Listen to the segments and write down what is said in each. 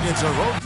It's a road.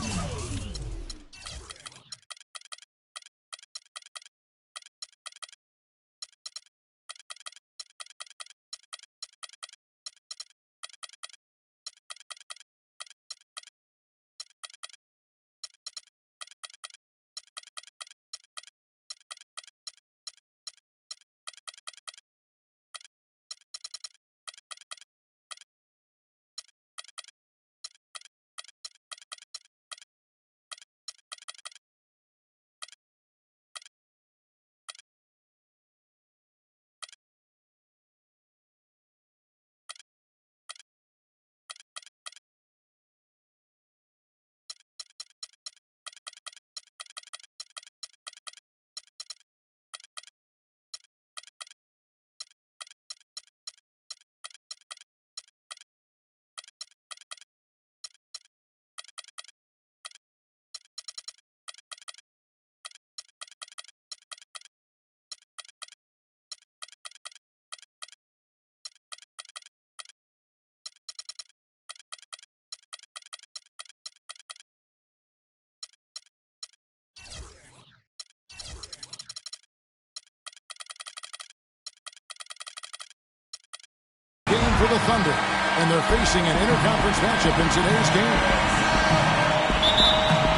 For the Thunder, and they're facing an interconference matchup in today's game.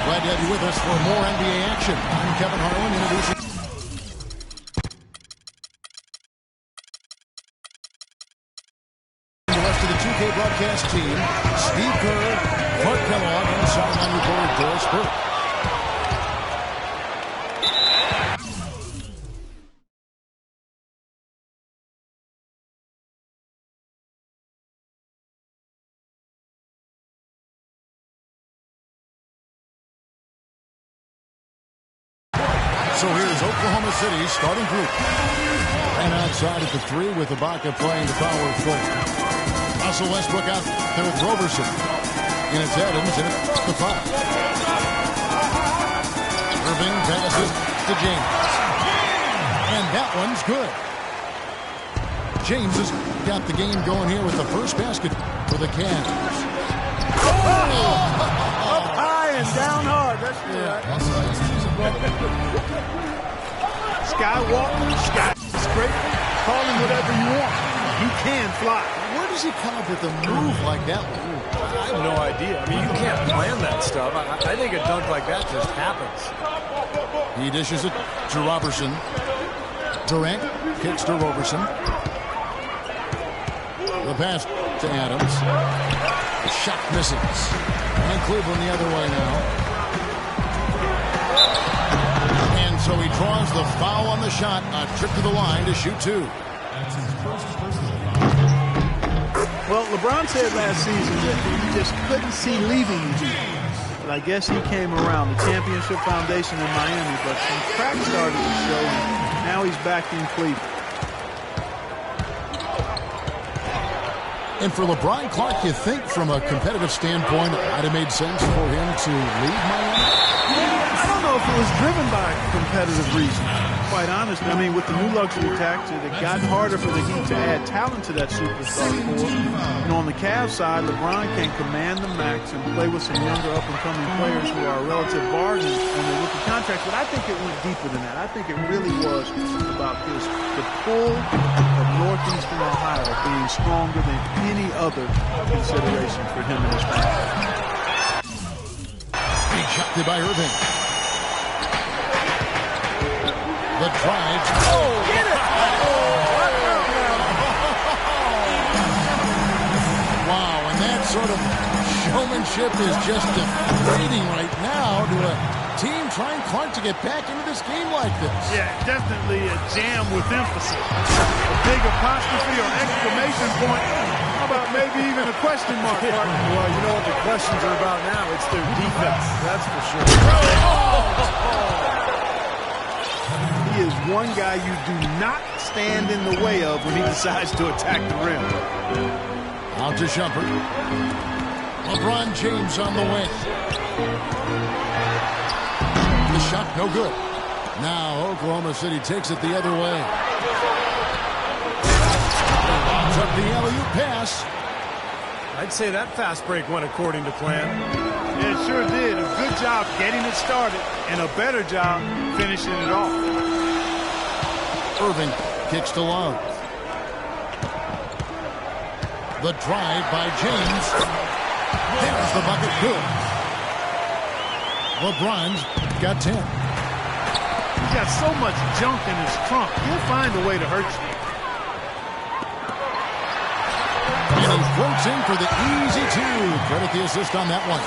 Glad to have you with us for more NBA action. I'm Kevin Harlan, introducing the rest of the 2K broadcast team: Steve Kerr, Clark Kellogg, and sideline reporter Doris Burke. So here's Oklahoma City's starting group. And outside at the 3 with Ibaka playing the power forward. Russell Westbrook out there with Roberson. And it's Adams and it's the 5. Irving passes to James. And that one's good. James has got the game going here with the first basket for the Cavs. Up high and down hard. That's right. Skywalker, sky scrape, call him whatever you want. He can fly. Where does he come up with a move like that one? I have no idea. I mean, you can't plan that stuff. I think a dunk like that just happens. He dishes it to Roberson. Durant kicks to Roberson. The pass to Adams. The shot misses. And Cleveland the other way now. And so he draws the foul on the shot. A trip to the line to shoot 2. Well, LeBron said last season that he just couldn't see leaving the team. But I guess he came around. The championship foundation in Miami, but some cracks started to show, and now he's back in Cleveland. And for LeBron Clark, you think from a competitive standpoint, it might have made sense for him to leave Miami? I don't know if it was driven by competitive reasons, quite honestly. I mean, with the new luxury tax, it got harder for the Heat to add talent to that superstar core. You know, on the Cavs side, LeBron can command the max and play with some younger up-and-coming players who are relative bargains on their rookie contracts. But I think it went deeper than that. I think it really was about the pull of Northeastern Ohio being stronger than any other consideration for him in his family. Rejected by Irving. The drive. Oh, get it! Wow, and that sort of showmanship is just degrading right now to a team trying Clark to get back into this game like this. Yeah, definitely a jam with emphasis. A big apostrophe or exclamation point. How about maybe even a question mark? Well, you know what the questions are about now? It's their defense, that's for sure. He is one guy you do not stand in the way of when he decides to attack the rim. Out to Shumpert. LeBron James on the wing. The shot no good. Now Oklahoma City takes it the other way. Took the alley-oop pass. I'd say that fast break went according to plan. Yeah, it sure did. A good job getting it started and a better job finishing it off. Irving kicks to Love. The drive by James. There's the bucket. Good. LeBron's got 10. He's got so much junk in his trunk. He'll find a way to hurt you. And he floats in for the easy two. Credit the assist on that one.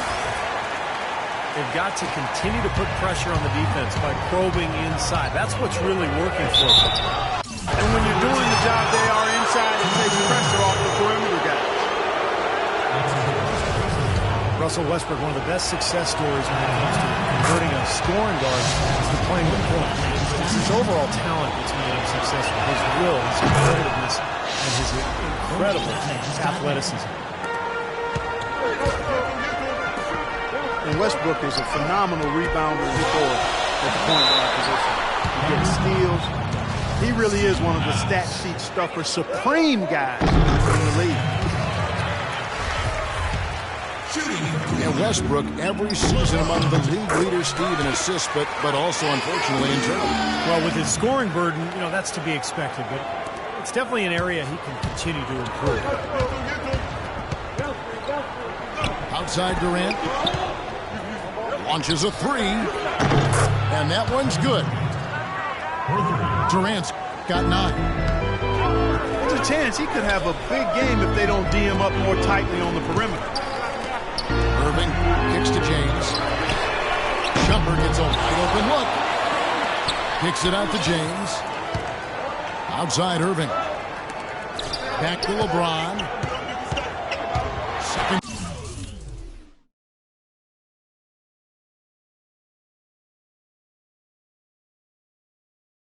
They've got to continue to put pressure on the defense by probing inside. That's what's really working for them. And when you're doing the job they are inside, it takes pressure off the perimeter guys. Russell Westbrook, one of the best success stories when it comes to converting a scoring guard to playing the point. It's his overall talent that's made him successful. His will, his competitiveness, and his incredible athleticism. And Westbrook is a phenomenal rebounder and scorer at the point guard position. He gets steals. He really is one of the stat sheet stuffer supreme guys in the league. And Westbrook every season among the league leaders, Steve, in assists, but also unfortunately in turnovers. Well, with his scoring burden, that's to be expected, but it's definitely an area he can continue to improve. Outside Durant. Launches a three. And that one's good. Durant's got 9. There's a chance he could have a big game if they don't D him up more tightly on the perimeter. Irving kicks to James. Shumpert gets a wide open look. Kicks it out to James. Outside Irving. Back to LeBron. Second.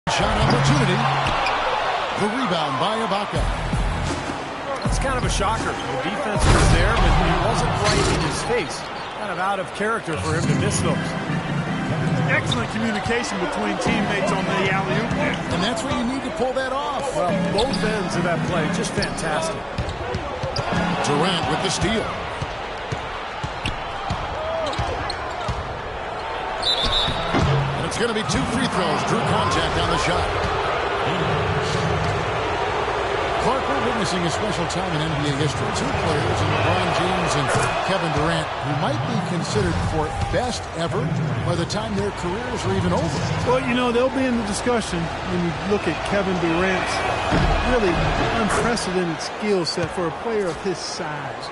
Shot opportunity. The rebound by Ibaka. It's kind of a shocker. The defense was there, but he wasn't right in his face. Kind of out of character for him to miss those. Excellent communication between teammates on the alley-oop there. And that's where you need to pull that off. Well, both ends of that play, just fantastic. Durant with the steal. And it's going to be 2 free throws. Drew contact on the shot. Clark, we're witnessing a special time in NBA history. 2 players, in LeBron James and Kevin Durant, who might be considered for best ever by the time their careers are even over. Well, they'll be in the discussion when you look at Kevin Durant's really unprecedented skill set for a player of his size.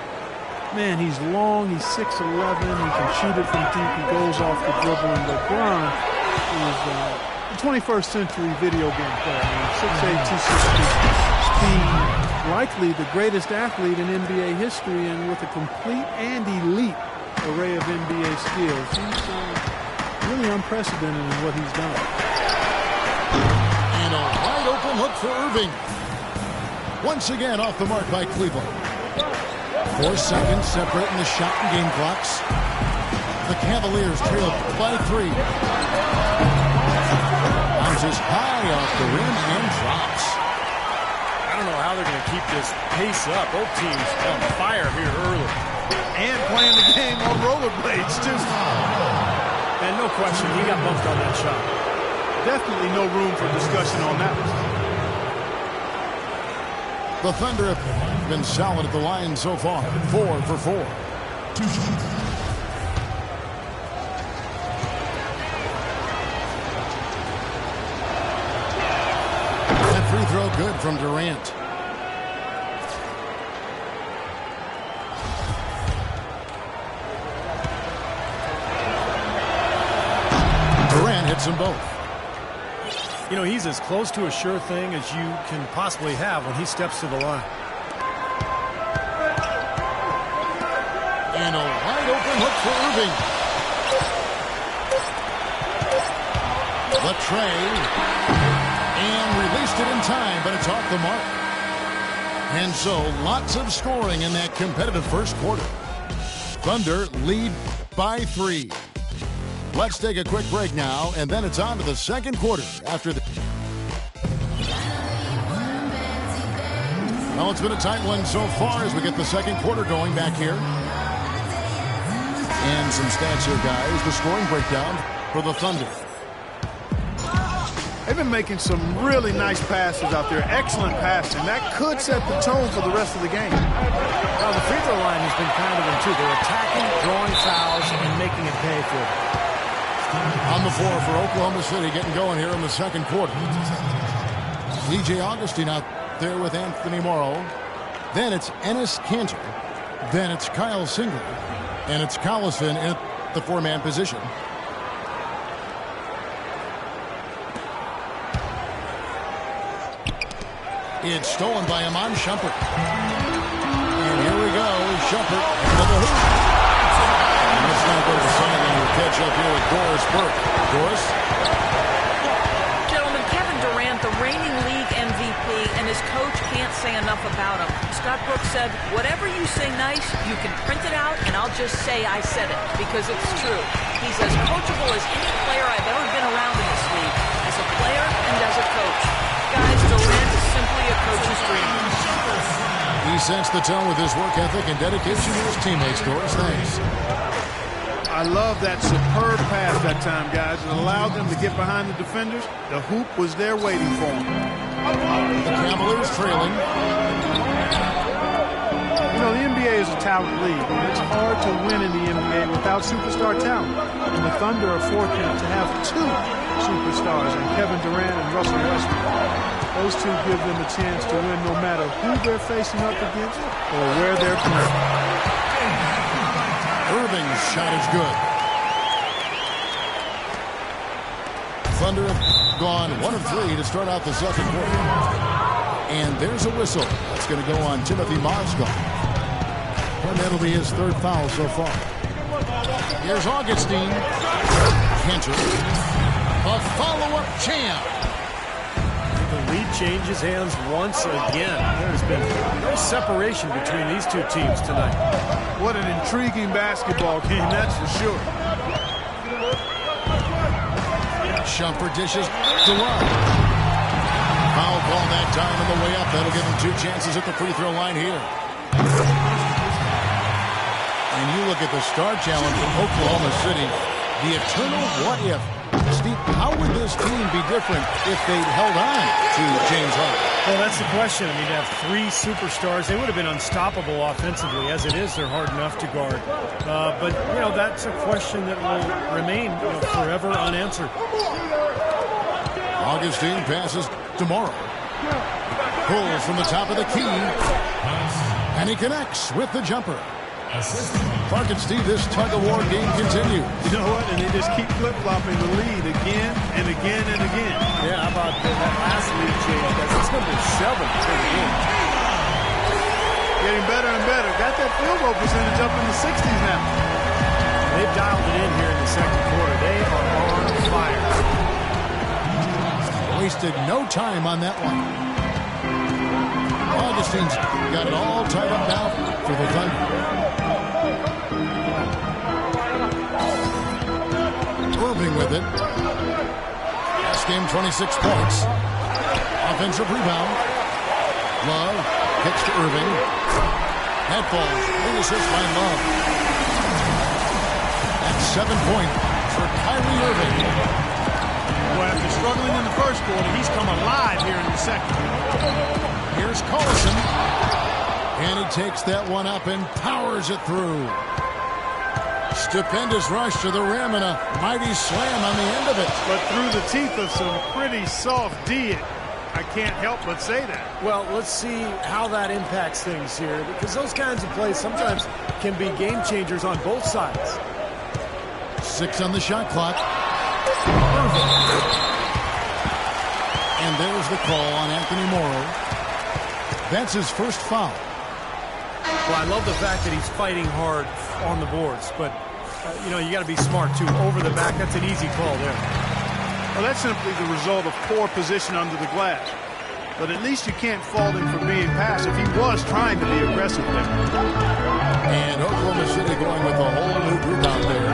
Man, he's long, he's 6'11", he can shoot it from deep, he goes off the dribble, and LeBron is the 21st century video game player. 6'8", 260. Likely the greatest athlete in NBA history, and with a complete and elite array of NBA skills. He's really unprecedented in what he's done. And a wide open look for Irving. Once again off the mark by Cleveland. 4 seconds separating the shot and game clocks. The Cavaliers trail by 3. Bounces high off the rim and drops. I don't know how they're going to keep this pace up. Both teams on fire here early. And playing the game on rollerblades, too. And no question, he got bumped on that shot. Definitely no room for discussion on that one. The Thunder have been solid at the line so far. 4 for 4. 2 shots. Free throw good from Durant. Durant hits them both. He's as close to a sure thing as you can possibly have when he steps to the line. And a wide open look for Irving. The tray. And released it in time, but it's off the mark. And so, lots of scoring in that competitive first quarter. Thunder lead by 3. Let's take a quick break now, and then it's on to the second quarter after the... Well, it's been a tight one so far as we get the second quarter going back here. And some stats here, guys. The scoring breakdown for the Thunder. They've been making some really nice passes out there. Excellent passing. That could set the tone for the rest of the game. Well, the free throw line has been kind of them, too. They're attacking, drawing fouls, and making it pay for it. On the floor for Oklahoma City, getting going here in the second quarter. DJ Augustine out there with Anthony Morrow. Then it's Enes Kanter. Then it's Kyle Singler. And it's Collison in the four-man position. It's stolen by Iman Shumpert. And here we go. Shumpert into the hoop. And let's now go to the sideline. We'll catch up here with Doris Burke. Doris? Gentlemen, Kevin Durant, the reigning league MVP, and his coach can't say enough about him. Scott Brooks said, whatever you say nice, you can print it out, and I'll just say I said it, because it's true. He's as coachable as any player I've ever been around in this league, as a player and as a coach. Guys, Durant is simply a coach's dream. He sets the tone with his work ethic and dedication to his teammates. Doris, thanks. I love that superb pass that time, guys. It allowed them to get behind the defenders. The hoop was there waiting for them. The Cavaliers trailing. You know, the NBA is a talent league, and it's hard to win in the NBA without superstar talent. And the Thunder are fortunate to have two superstars in Kevin Durant and Russell Westbrook. Those two give them a chance to win no matter who they're facing up against or where they're playing. Irving's shot is good. Thunder have gone 1 of 3 to start out the second quarter. And there's a whistle. That's going to go on Timothy Mozgov. And that'll be his third foul so far. Here's Augustine. Kanter. A follow-up champ. The lead changes hands once again. There's been no separation between these two teams tonight. What an intriguing basketball game, that's for sure. Shumpert dishes to Love. Foul call that time on the way up. That'll give him 2 chances at the free throw line here. And you look at the star challenge from Oklahoma City, the eternal what if. Steve, how would this team be different if they'd held on to James Harden? Well, that's the question. I mean, to have 3 superstars, they would have been unstoppable offensively. As it is, they're hard enough to guard. But, you know, that's a question that will remain forever unanswered. Augustine passes tomorrow. Pulls from the top of the key. And he connects with the jumper. Clark and Steve, this tug-of-war game continues. You know what? And they just keep flip-flopping the lead again and again and again. Yeah, how about that last lead change? That's number 7 to the game. Getting better and better. Got that field goal percentage up in the 60s now. They've dialed it in here in the second quarter. They are on fire. Wasted no time on that one. Augustine's got it all tied up now for the Thunder. Irving with it. Last game, 26 points. Offensive rebound. Love kicks to Irving. That falls. Big assist by Love. That's 7 points for Kyrie Irving. Well, after struggling in the first quarter, he's come alive here in the second. Here's Collison. And he takes that one up and powers it through. Stupendous rush to the rim and a mighty slam on the end of it. But through the teeth of some pretty soft D, I can't help but say that. Well, let's see how that impacts things here, because those kinds of plays sometimes can be game changers on both sides. 6 on the shot clock. Irving. And there's the call on Anthony Morrow. That's his first foul. Well, I love the fact that he's fighting hard on the boards, but, you know, you got to be smart, too. Over the back, that's an easy call there. Well, that's simply the result of poor position under the glass. But at least you can't fault him for being passive. He was trying to be aggressive there. And Oklahoma City going with a whole new group out there.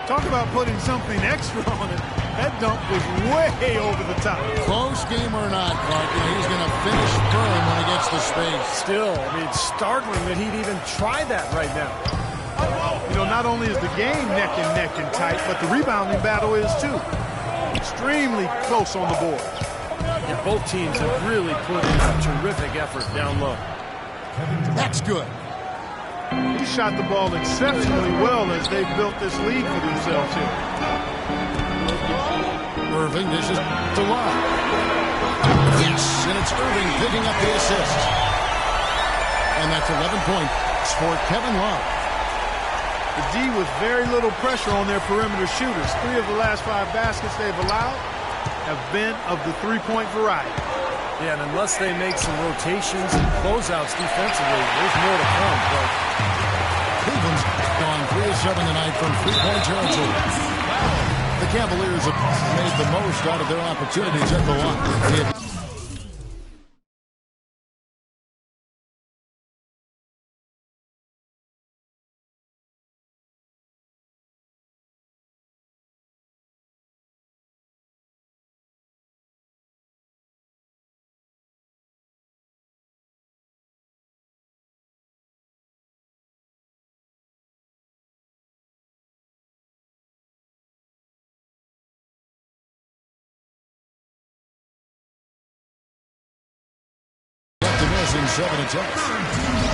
Talk about putting something extra on it. That dunk was way over the top. Close game or not, Clark, he's going to finish firm when he gets the space. Still, I mean, it's startling that he'd even try that right now. You know, not only is the game neck and tight, but the rebounding battle is too. Extremely close on the board. Yeah, both teams have really put in a terrific effort down low. That's good. He shot the ball exceptionally well as they've built this lead for themselves here. Irving dishes to Love. Yes, and it's Irving picking up the assist. And that's 11 points for Kevin Love. The D with very little pressure on their perimeter shooters. 3 of the last 5 baskets they've allowed have been of the three-point variety. Yeah, and unless they make some rotations and closeouts defensively, there's more to come. But Cleveland's gone 3 of 7 tonight from three-point territory. The Cavaliers have made the most out of their opportunities at the line. In 7 attempts.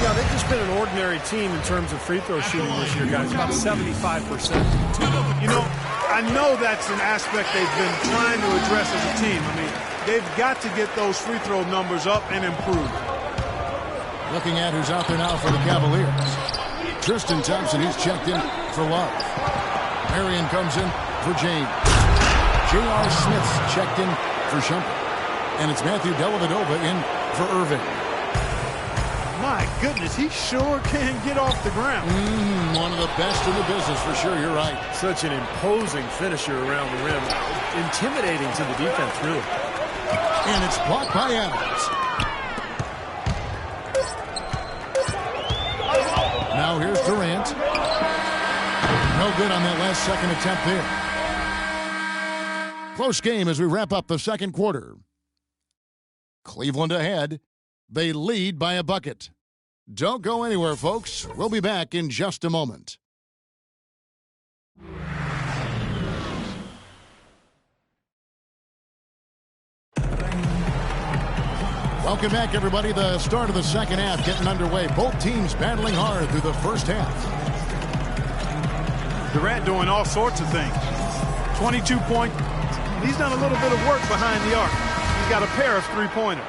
yeah, they've just been an ordinary team in terms of free throw shooting this year, guys. About 75%. You know, I know that's an aspect they've been trying to address as a team. I mean, they've got to get those free throw numbers up and improve. Looking at who's out there now for the Cavaliers. Tristan Thompson, he's checked in for Love. Marion comes in for James. J.R. Smith's checked in for Shumpert. And it's Matthew Dellavedova in for Irving. My goodness, he sure can get off the ground. One of the best in the business, for sure. You're right. Such an imposing finisher around the rim. Intimidating to the defense, really. And it's blocked by Adams. Now here's Durant. No good on that last second attempt there. Close game as we wrap up the second quarter. Cleveland ahead. They lead by a bucket. Don't go anywhere, folks. We'll be back in just a moment. Welcome back, everybody. The start of the second half getting underway. Both teams battling hard through the first half. Durant doing all sorts of things. 22 points. He's done a little bit of work behind the arc. He's got a pair of three-pointers.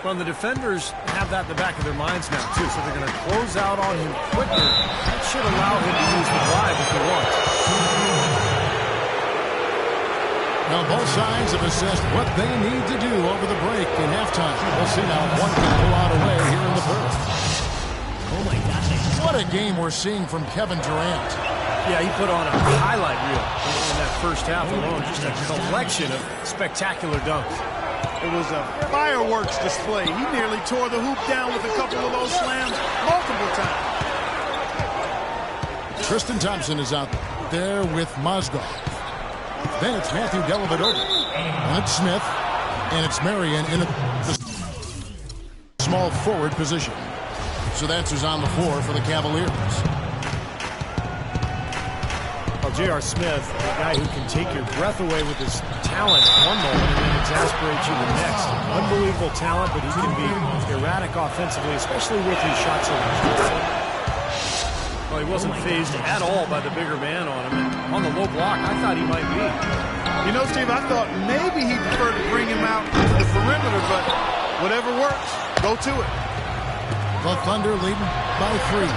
Well, the defenders have that in the back of their minds now, too, so they're going to close out on him quicker. That should allow him to use the drive if he wants. Now, both sides have assessed what they need to do over the break in halftime. We'll see now if one can pull out a way here in the first. Oh, my goodness. What a game we're seeing from Kevin Durant. Yeah, he put on a highlight reel in that first half alone. Just a collection of spectacular dunks. It was a fireworks display. He nearly tore the hoop down with a couple of those slams multiple times. Tristan Thompson is out there with Mozgov. Then it's Matthew Dellavedova. And it's Smith. And it's Marion in the small forward position. So that's who's on the floor for the Cavaliers. Well, J.R. Smith, a guy who can take your breath away with his talent one moment and then exasperate you the next. Unbelievable talent, but he can be erratic offensively, especially with his shot selection. Well, he wasn't fazed at all by the bigger man on him. And on the low block, I thought he might be. You know, Steve, I thought maybe he preferred to bring him out to the perimeter, but whatever works, go to it. The Thunder leading by 3.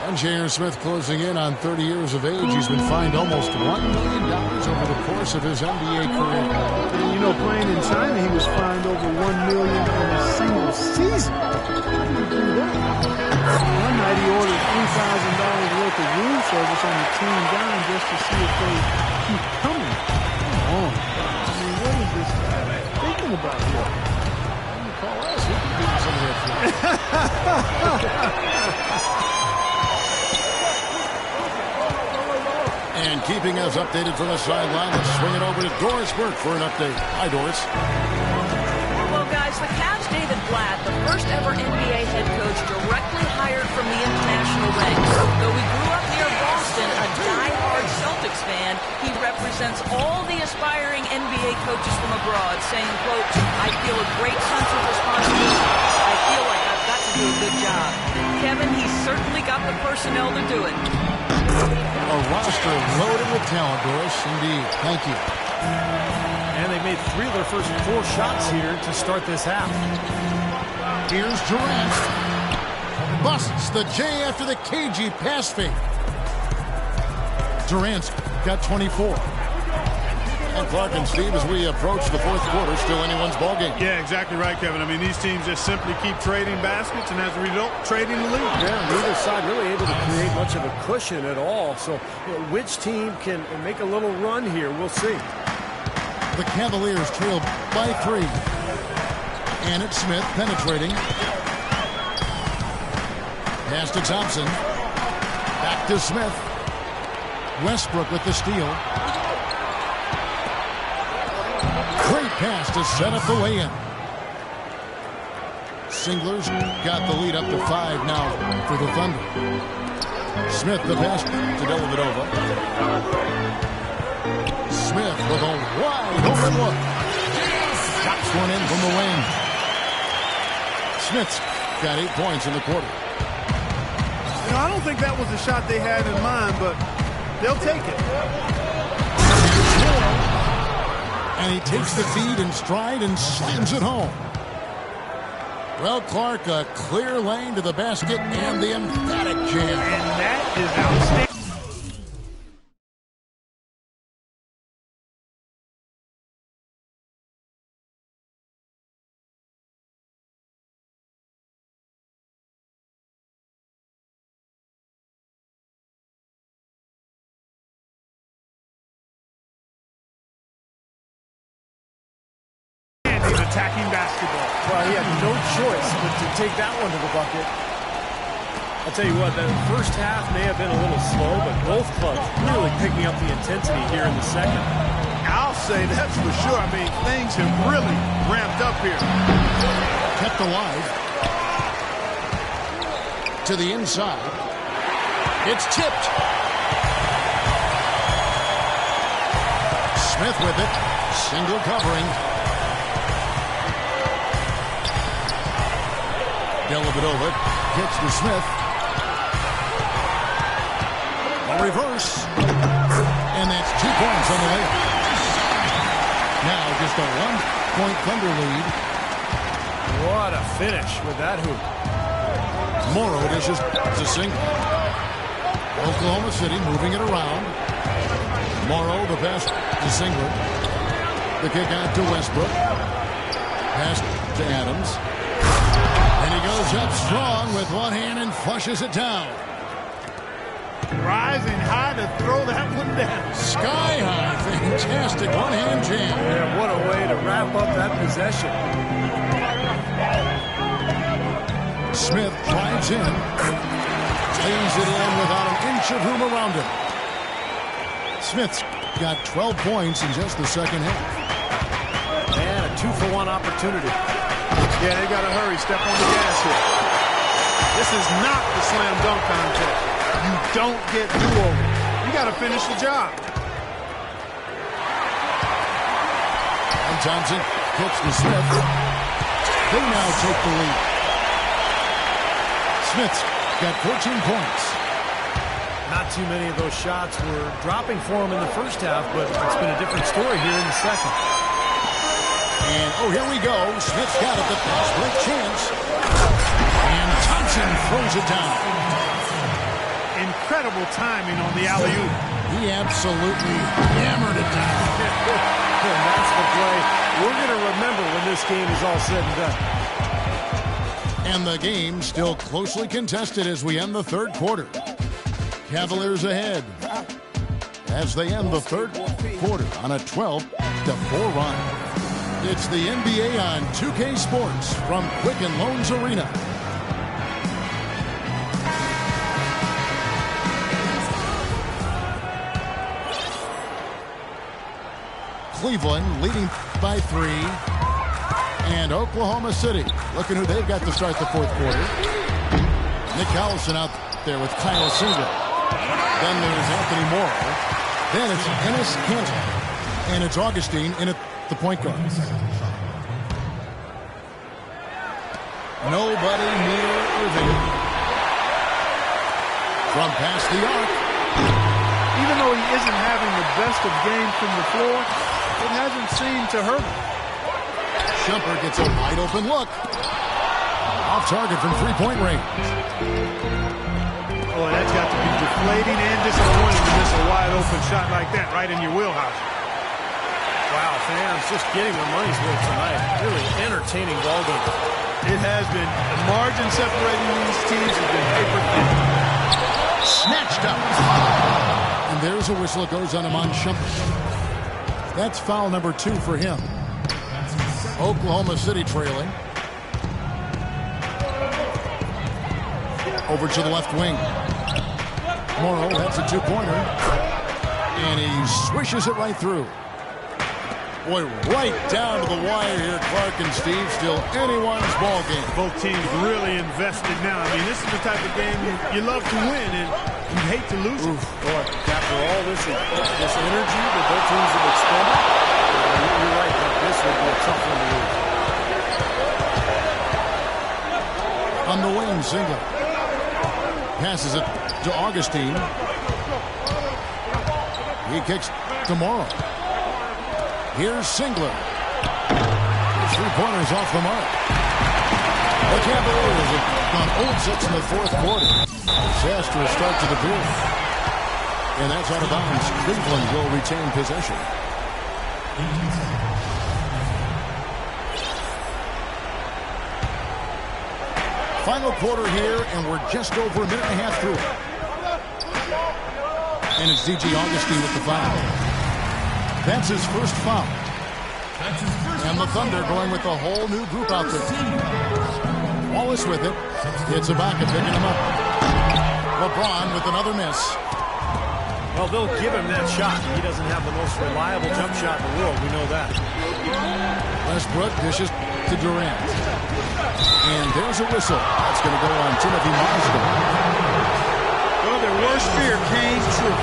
And J.R. Smith closing in on 30 years of age. He's been fined almost $1 million over the course of his NBA career. And, you know, playing in China, he was fined over $1 million in a single season. How do you do that? One night he ordered $3,000 worth of room service on the team down just to see if they keep coming. Come on. I mean, what is this guy thinking about here? You call us. We can give you some of that. And keeping us updated from the sideline. Let's swing it over to Doris Burke for an update. Hi, Doris. Well, guys, the Cavs' David Blatt, the first ever NBA head coach directly hired from the international ranks. Though he grew up near Boston, a die-hard Celtics fan, he represents all the aspiring NBA coaches from abroad, saying, quote, "I feel a great sense of responsibility. I feel like I've got to do a good job." Kevin, he's certainly got the personnel to do it. A roster loaded with talent, Doris. Indeed. Thank you. And they made 3 of their first 4 shots here to start this half. Here's Durant. Busts the J after the cagey pass fake. Durant's got 24. And Clark and Steve, as we approach the fourth quarter, still anyone's ballgame. Yeah, exactly right, Kevin. I mean, these teams just simply keep trading baskets, and as a result, trading the lead. Yeah, neither side really able to create much of a cushion at all. So, which team can make a little run here? We'll see. The Cavaliers trail by 3. And it's Smith penetrating. Pass to Thompson. Back to Smith. Westbrook with the steal. Great pass to set up the lay-in. Singler's got the lead up to 5 now for the Thunder. Smith the pass to Dellavedova. Smith with a wide open look. Chops one in from the wing. Smith's got 8 points in the quarter. You know, I don't think that was the shot they had in mind, but they'll take it. And he takes the feed in stride and slams it home. Well, Clark, a clear lane to the basket and the emphatic jam. And that is outstanding. Attacking basketball. Well, he had no choice but to take that one to the bucket. I'll tell you what, the first half may have been a little slow, but both clubs really picking up the intensity here in the second. I'll say that's for sure. I mean, things have really ramped up here. Kept alive. To the inside. It's tipped. Smith with it. Single covering. Dellavedova gets to Smith. A reverse. And that's 2 points on the layup. Now just a 1-point Thunder lead. What a finish with that hoop. Morrow dishes to single. Oklahoma City moving it around. Morrow the pass to Singler. The kick out to Westbrook. Pass to Adams. And he goes up strong with one hand and flushes it down. Rising high to throw that one down. Sky high. Fantastic one-hand jam. Yeah, what a way to wrap up that possession. Smith drives in. Lays it in without an inch of room around him. Smith's got 12 points in just the second half. And a 2-for-1 opportunity. Yeah, they got to hurry. Step on the gas here. This is not the slam dunk contest. You don't get do-over. You got to finish the job. And Thompson kicks to Smith. They now take the lead. Smith's got 14 points. Not too many of those shots were dropping for him in the first half, but it's been a different story here in the second. And, oh, here we go. Smith's got it, the fast break chance. And Thompson throws it down. Incredible timing on the alley-oop. He absolutely hammered it down. And that's the play we're going to remember when this game is all said and done. And the game still closely contested as we end the third quarter. Cavaliers ahead as they end the third quarter on a 12-4 run. It's the NBA on 2K Sports from Quicken Loans Arena. Cleveland leading by 3. And Oklahoma City looking who they've got to start the fourth quarter. Nick Collison out there with Kyle Singler. Then there's Anthony Morrow. Then it's Ennis Cantor. And it's Augustine in at the point guard. Nobody near Irving. From past the arc. Even though he isn't having the best of games from the floor, it hasn't seemed to hurt him. Shumpert gets a wide open look. Off target from three-point range. Oh, that's got to be deflating and disappointing to miss a wide open shot like that right in your wheelhouse. Wow, fans just getting their money's worth tonight. Really entertaining ball game. It has been. The margin separating these teams has been paper thin. Snatched up. And there's a whistle. It goes on Iman Shumpert. That's foul number 2 for him. Oklahoma City trailing. Over to the left wing. Morrow, that's a two-pointer. And he swishes it right through. Boy, right down to the wire here, Clark and Steve. Still anyone's ball game. Both teams really invested now. I mean, this is the type of game you love to win, and you hate to lose it. Boy, after all this energy that both teams have expended, you're right, this would be a tough one to lose. On the wing, Singler. Passes it to Augustine. He kicks to Morrow. Here's Singler. Three-pointers off the mark. The Cavaliers have gone 0-6 in the fourth quarter. Disastrous start to the period. And that's out of bounds. Cleveland will retain possession. Final quarter here, and we're just over a minute and a half through it. And it's D.J. Augustine with the foul. That's his first foul. And the Thunder going with a whole new group out there. Wallace with it. It's Ibaka picking him up. LeBron with another miss. Well, they'll give him that shot. He doesn't have the most reliable jump shot in the world. We know that. Westbrook dishes to Durant. And there's a whistle. That's going to go on Timothy Mozgov. Well, their worst fear came true.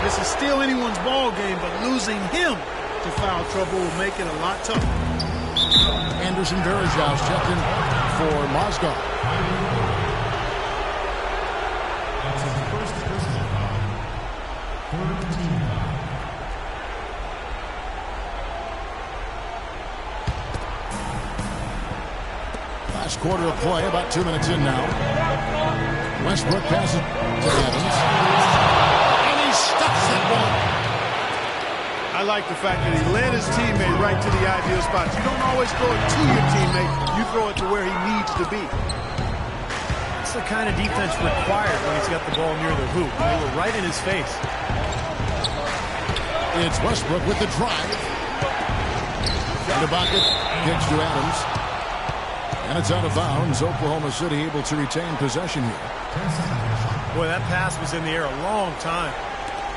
This is still anyone's ball game, but losing him to foul trouble will make it a lot tougher. Anderson Varejao checked in for Mozgov. That's his first personal foul. Third team foul. Last quarter of play, about 2 minutes in now. Westbrook passes to Adams. And he stuffs that ball. I like the fact that he led his teammate right to the ideal spot. You don't always throw it to your teammate. You throw it to where he needs to be. That's the kind of defense required when he's got the ball near the hoop. They were right in his face. It's Westbrook with the drive. And the bucket kicks to Adams. And it's out of bounds. Oklahoma City able to retain possession here. Boy, that pass was in the air a long time.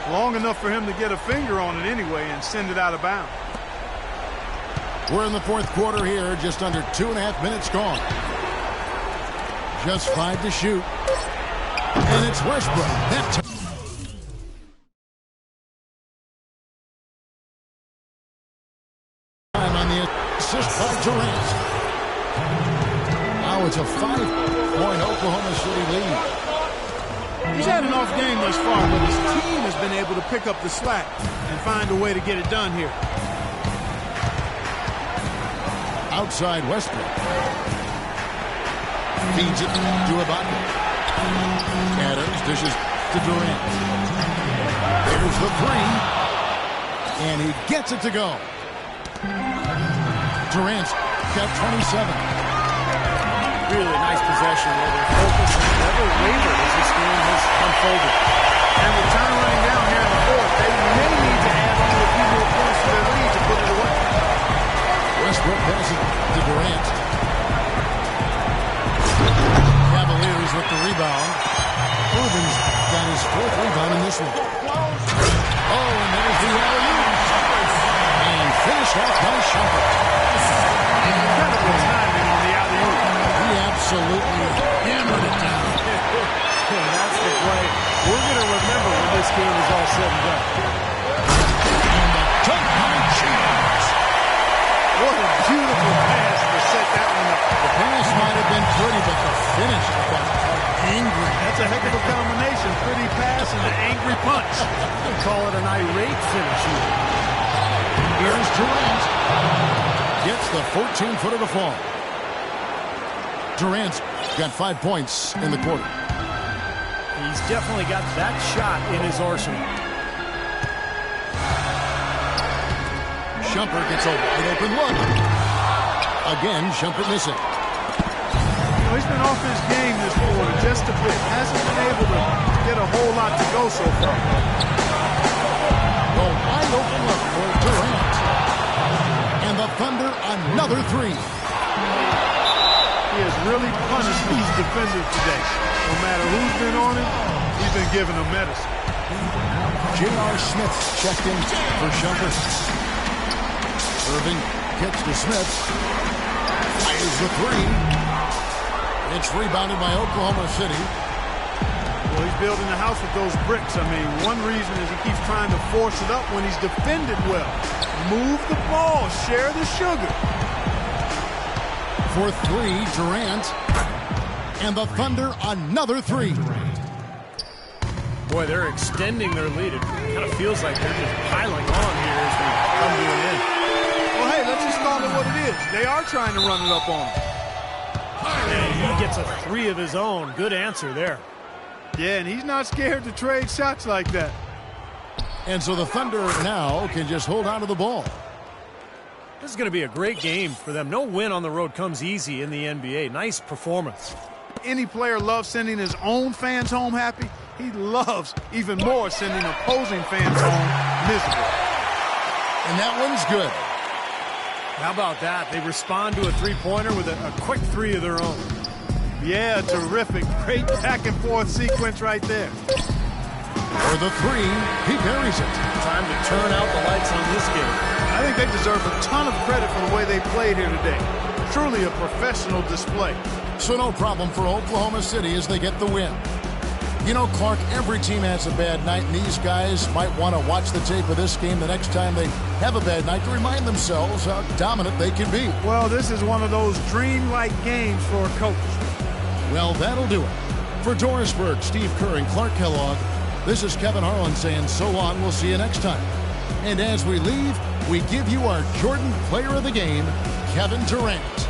Long enough for him to get a finger on it anyway and send it out of bounds. We're in the fourth quarter here. Just under 2.5 minutes gone. Just 5 to shoot. And it's Westbrook. That time on the assist by Durant. Now it's a 5-point Oklahoma City lead. He's had an off game thus far, but his team has been able to pick up the slack and find a way to get it done here. Outside Westbrook. Feeds it to Ibaka. Adams dishes to Durant. There's the three. And he gets it to go. Durant's got 27. Really nice possession where their focus never wavered as this game has unfolded. And with time running down here in the fourth, they may need to add on a few more points to their lead to put it away. Westbrook passes to Durant. Cavaliers with the rebound. Irvin's got his fourth rebound in this one. Oh, and there's the alley-oop. And finished off by Shumpert. Incredible timing on the alley-oop. He absolutely hammered it down. And that's the play we're going to remember when this game is all said and done. And the dunk by James. What a beautiful pass to set that one up. The pass might have been pretty, but the finish was angry. That's a heck of a combination. Pretty pass and an angry punch. We call it an irate finish here. Here's Durant. Gets the 14-footer to fall. Durant's got 5 points in the quarter. He's definitely got that shot in his arsenal. Shumpert gets a wide open look. Again, Shumpert missing. He's been off his game this quarter just a bit. Hasn't been able to get a whole lot to go so far. A wide open look for Durant. And the Thunder another three. He has really punished these defenders today. No matter who's been on him, he's been giving them medicine. J.R. Smith checked in for Shumpert. Irving gets to Smith. Fires the three. It's rebounded by Oklahoma City. Well, he's building the house with those bricks. I mean, one reason is he keeps trying to force it up when he's defended well. Move the ball. Share the sugar. For three, Durant. And the Thunder another three. Boy, they're extending their lead. It kind of feels like they're just piling on here as we come to an end. Well, hey, let's just call it what it is. They are trying to run it up on him. And he gets a three of his own. Good answer there. Yeah, and he's not scared to trade shots like that. And so the Thunder now can just hold on to the ball. This is going to be a great game for them. No win on the road comes easy in the NBA. Nice performance. Any player loves sending his own fans home happy. He loves even more sending opposing fans home miserable. And that one's good. How about that? They respond to a three-pointer with a quick three of their own. Yeah, terrific. Great back-and-forth sequence right there. For the three, he buries it. Time to turn out the lights on this game. I think they deserve a ton of credit for the way they played here today. Truly a professional display. So no problem for Oklahoma City as they get the win. You know, Clark, every team has a bad night, and these guys might want to watch the tape of this game the next time they have a bad night to remind themselves how dominant they can be. Well, this is one of those dreamlike games for a coach. Well, that'll do it. For Doris Burke, Steve Kerr, and Clark Kellogg, this is Kevin Harlan saying so long. We'll see you next time. And as we leave, we give you our Jordan Player of the Game, Kevin Durant.